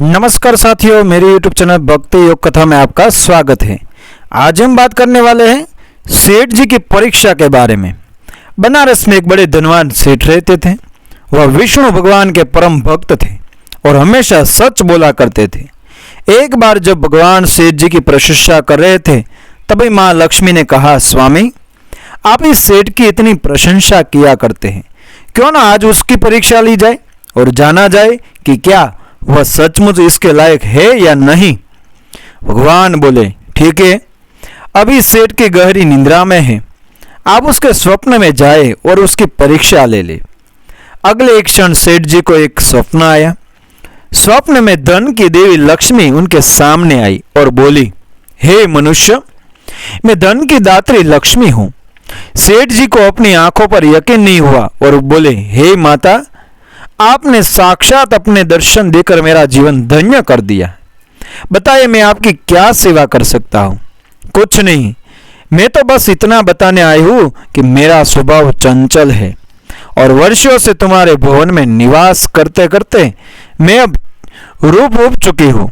नमस्कार साथियों, मेरे YouTube चैनल भक्ति योग कथा में आपका स्वागत है। आज हम बात करने वाले हैं सेठ जी की परीक्षा के बारे में। बनारस में एक बड़े धनवान सेठ रहते थे। वह विष्णु भगवान के परम भक्त थे और हमेशा सच बोला करते थे। एक बार जब भगवान सेठ जी की प्रशंसा कर रहे थे तभी माँ लक्ष्मी ने कहा, स्वामी आप इस सेठ की इतनी प्रशंसा किया करते हैं, क्यों ना आज उसकी परीक्षा ली जाए और जाना जाए कि क्या वह सचमुच इसके लायक है या नहीं। भगवान बोले, ठीक है, अभी सेठ की गहरी निंद्रा में है, आप उसके स्वप्न में जाए और उसकी परीक्षा ले ले। अगले एक क्षण सेठ जी को एक स्वप्न आया। स्वप्न में धन की देवी लक्ष्मी उनके सामने आई और बोली, हे मनुष्य, मैं धन की दात्री लक्ष्मी हूं। सेठ जी को अपनी आंखों पर यकीन नहीं हुआ और बोले, हे माता, आपने साक्षात अपने दर्शन देकर मेरा जीवन धन्य कर दिया। बताइए मैं आपकी क्या सेवा कर सकता हूं। कुछ नहीं, मैं तो बस इतना बताने आई हूं कि मेरा स्वभाव चंचल है और वर्षों से तुम्हारे भवन में निवास करते करते मैं अब रूप उब चुकी हूं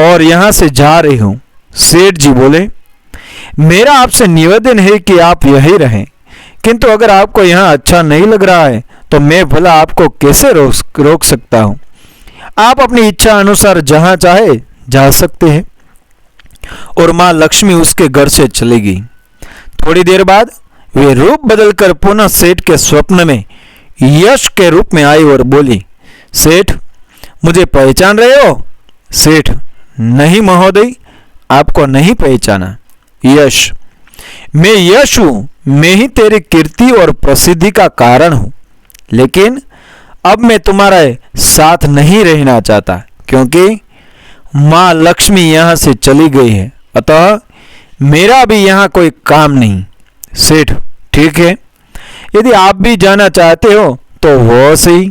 और यहां से जा रही हूं। सेठ जी बोले, मेरा आपसे निवेदन है कि आप यहीं रहें, किंतु अगर आपको यहाँ अच्छा नहीं लग रहा है तो मैं भला आपको कैसे रोक सकता हूँ। आप अपनी इच्छा अनुसार जहाँ चाहे जा सकते हैं। और माँ लक्ष्मी उसके घर से चली गई। थोड़ी देर बाद वे रूप बदलकर पुनः सेठ के स्वप्न में यश के रूप में आई और बोली, सेठ मुझे पहचान रहे हो। सेठ, नहीं महोदय, आपको नहीं पहचाना। यश, मैं यश हूं, मैं ही तेरी कीर्ति और प्रसिद्धि का कारण हूं, लेकिन अब मैं तुम्हारे साथ नहीं रहना चाहता क्योंकि माँ लक्ष्मी यहाँ से चली गई है, अतः मेरा भी यहाँ कोई काम नहीं। सेठ, ठीक है, यदि आप भी जाना चाहते हो तो वो सही।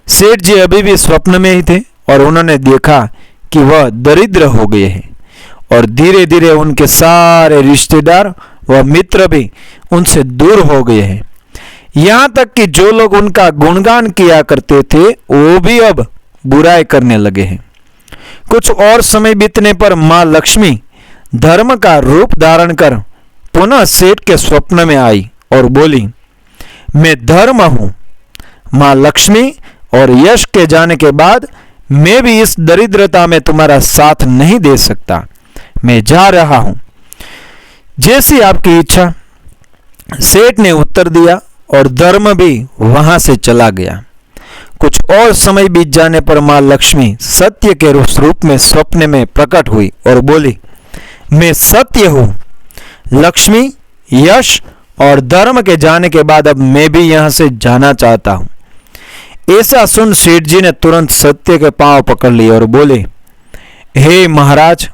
सेठ जी अभी भी स्वप्न में ही थे और उन्होंने देखा कि वह दरिद्र हो गए हैं और धीरे धीरे उनके सारे रिश्तेदार व मित्र भी उनसे दूर हो गए हैं। यहाँ तक कि जो लोग उनका गुणगान किया करते थे वो भी अब बुराई करने लगे हैं। कुछ और समय बीतने पर माँ लक्ष्मी धर्म का रूप धारण कर पुनः सेठ के स्वप्न में आई और बोली, मैं धर्म हूँ। माँ लक्ष्मी और यश के जाने के बाद मैं भी इस दरिद्रता में तुम्हारा साथ नहीं दे सकता। मैं जा रहा हूं, जैसी आपकी इच्छा। सेठ ने उत्तर दिया और धर्म भी वहां से चला गया। कुछ और समय बीत जाने पर मां लक्ष्मी सत्य के रूप में स्वप्न में प्रकट हुई और बोली, मैं सत्य हूं। लक्ष्मी, यश और धर्म के जाने के बाद अब मैं भी यहां से जाना चाहता हूं। ऐसा सुन सेठ जी ने तुरंत सत्य के पांव पकड़ लिए और बोले, हे महाराज,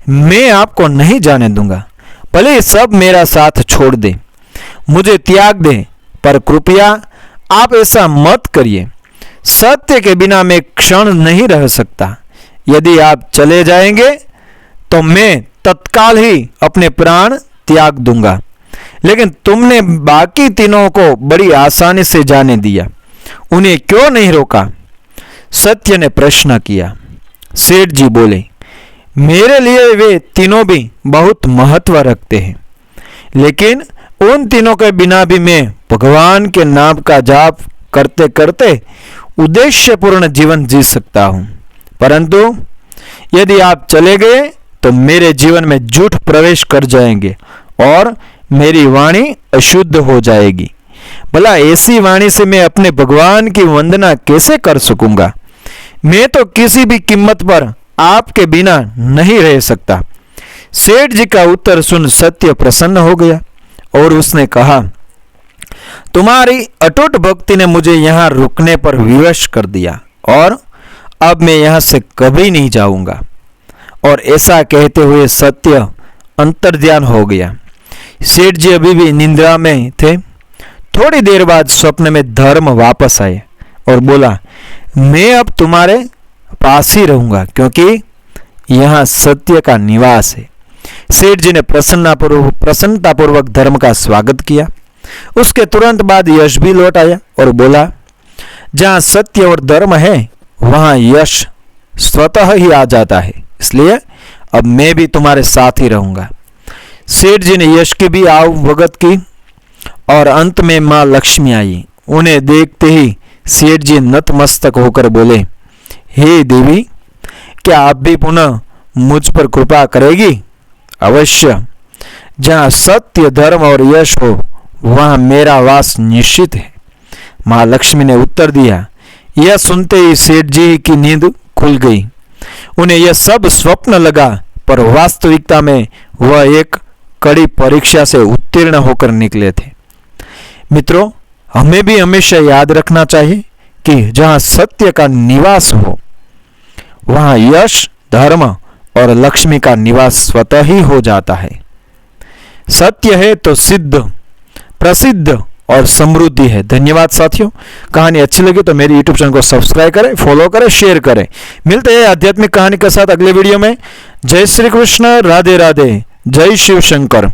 मैं आपको नहीं जाने दूंगा, भले सब मेरा साथ छोड़ दे, मुझे त्याग दे, पर कृपया आप ऐसा मत करिए। सत्य के बिना मैं क्षण नहीं रह सकता। यदि आप चले जाएंगे तो मैं तत्काल ही अपने प्राण त्याग दूंगा। लेकिन तुमने बाकी तीनों को बड़ी आसानी से जाने दिया, उन्हें क्यों नहीं रोका। सत्य ने प्रश्न किया। सेठ जी बोले, मेरे लिए वे तीनों भी बहुत महत्व रखते हैं, लेकिन उन तीनों के बिना भी मैं भगवान के नाम का जाप करते करते उद्देश्यपूर्ण जीवन जी सकता हूं। परंतु यदि आप चले गए तो मेरे जीवन में झूठ प्रवेश कर जाएंगे और मेरी वाणी अशुद्ध हो जाएगी। भला ऐसी वाणी से मैं अपने भगवान की वंदना कैसे कर सकूंगा। मैं तो किसी भी कीमत पर आपके बिना नहीं रह सकता। सेठ जी का उत्तर सुन सत्य प्रसन्न हो गया और उसने कहा, तुम्हारी अटूट भक्ति ने मुझे यहाँ रुकने पर विवश कर दिया और अब मैं यहाँ से कभी नहीं जाऊंगा। और ऐसा कहते हुए सत्य अंतर्ध्यान हो गया। सेठ जी अभी भी निंद्रा में थे। थोड़ी देर बाद स्वप्न में धर्म वापस आए और बोला, मैं अब तुम्हारे पास ही रहूंगा क्योंकि यहाँ सत्य का निवास है। सेठ जी ने प्रसन्नतापूर्वक धर्म का स्वागत किया। उसके तुरंत बाद यश भी लौट आया और बोला, जहाँ सत्य और धर्म है वहाँ यश स्वतः ही आ जाता है, इसलिए अब मैं भी तुम्हारे साथ ही रहूंगा। सेठ जी ने यश की भी आव भगत की और अंत में मां लक्ष्मी आई। उन्हें देखते ही सेठ जी नतमस्तक होकर बोले, हे देवी, क्या आप भी पुनः मुझ पर कृपा करेगी? अवश्य। जहाँ सत्य, धर्म और यश हो वहाँ मेरा वास निश्चित है। मां लक्ष्मी ने उत्तर दिया। यह सुनते ही सेठ जी की नींद खुल गई। उन्हें यह सब स्वप्न लगा, पर वास्तविकता में वह एक कड़ी परीक्षा से उत्तीर्ण होकर निकले थे। मित्रों, हमें भी हमेशा याद रखना चाहिए कि जहाँ सत्य का निवास हो वहाँ यश, धर्म और लक्ष्मी का निवास स्वतः ही हो जाता है। सत्य है तो सिद्ध, प्रसिद्ध और समृद्धि है। धन्यवाद साथियों। कहानी अच्छी लगी तो मेरी YouTube चैनल को सब्सक्राइब करें, फॉलो करें, शेयर करें। मिलते हैं आध्यात्मिक कहानी के साथ अगले वीडियो में। जय श्री कृष्ण, राधे राधे, जय शिव शंकर।